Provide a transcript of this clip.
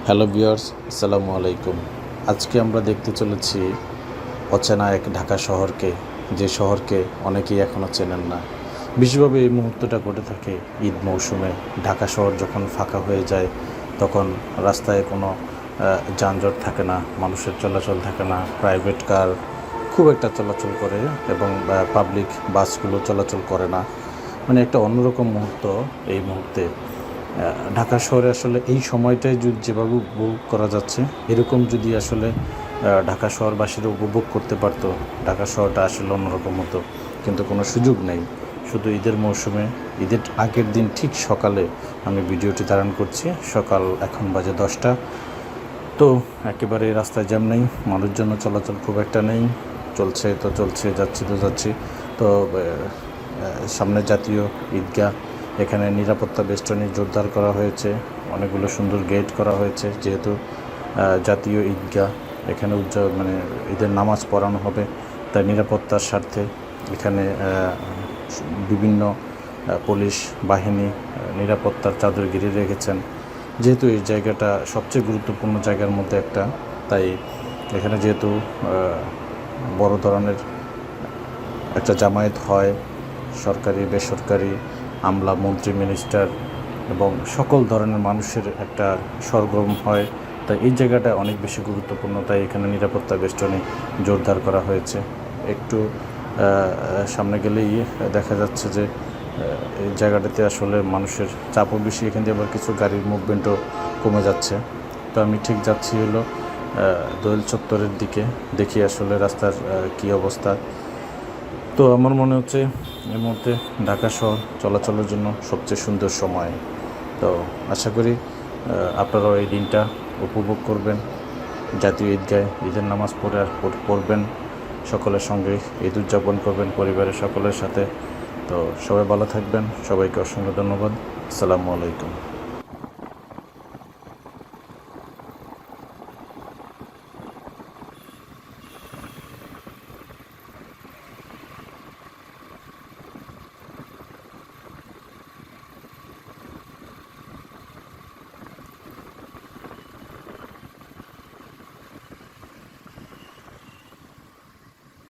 Hello viewers, আসসালামু আলাইকুম। আজকে আমরা দেখতে চলেছি অচেনা এক ঢাকা শহরকে, যে শহরকে অনেকেই এখনও চেনেন না। বিশেষভাবে এই মুহূর্তটা ঘটে থাকে ঈদ মৌসুমে। ঢাকা শহর যখন ফাঁকা হয়ে যায় তখন রাস্তায় কোনো যানজট থাকে না, মানুষের চলাচল থাকে না, প্রাইভেট কার খুব একটা চলাচল করে এবং পাবলিক বাসগুলো চলাচল করে না। মানে একটা অন্যরকম মুহূর্ত এই মুহূর্তে। ঢাকা শহরে আসলে এই সময়টায় যেভাবে উপভোগ করা যাচ্ছে, এরকম যদি আসলে ঢাকা শহরবাসীরা উপভোগ করতে পারতো, ঢাকা শহরটা আসলে অন্যরকম হতো। কিন্তু কোনো সুযোগ নেই। শুধু ঈদের মৌসুমে, ঈদের আগের দিন ঠিক সকালে আমি ভিডিওটি ধারণ করছি। সকাল এখন বাজে 10টা। তো একেবারে রাস্তায় জ্যাম নেই, মানুষজন চলাচল খুব একটা নেই। চলছে তো চলছে, যাচ্ছি তো যাচ্ছি। তো সামনে জাতীয় ঈদগাহ, এখানে নিরাপত্তা বেষ্টনী জোরদার করা হয়েছে, অনেকগুলো সুন্দর গেট করা হয়েছে। যেহেতু জাতীয় ঈদগাহ, এখানে মানে ঈদের নামাজ পড়ানো হবে, তাই নিরাপত্তার স্বার্থে এখানে বিভিন্ন পুলিশ বাহিনী নিরাপত্তার চাদর ঘিরে রেখেছেন। যেহেতু এই জায়গাটা সবচেয়ে গুরুত্বপূর্ণ জায়গার মধ্যে একটা, তাই এখানে যেহেতু বড় ধরনের একটা জামায়াত হয়, সরকারি বেসরকারি আমলা মন্ত্রী মিনিস্টার এবং সকল ধরনের মানুষের একটা সরগরম হয়, তাই এই জায়গাটা অনেক বেশি গুরুত্বপূর্ণ। তাই এখানে নিরাপত্তা বেষ্টনী জোরদার করা হয়েছে। একটু সামনে গেলেই দেখা যাচ্ছে যে এই জায়গাটাতে আসলে মানুষের চাপও বেশি, এখান দিয়ে আবার কিছু গাড়ির মুভমেন্টও কমে যাচ্ছে। তো আমি ঠিক যাচ্ছি হলো দোয়েল চত্বরের দিকে, দেখি আসলে রাস্তার কী অবস্থা। তো আমার মনে হচ্ছে এই মুহূর্তে ঢাকা শহর চলাচলের জন্য সবচেয়ে সুন্দর সময়। তো আশা করি আপনারাও এই দিনটা উপভোগ করবেন, জাতীয় ঈদগাহে ঈদের নামাজ পড়বেন, সকলের সঙ্গে ঈদ উদযাপন করবেন পরিবারের সকলের সাথে। তো সবাই ভালো থাকবেন, সবাইকে অসংখ্য ধন্যবাদ। আসসালামু আলাইকুম।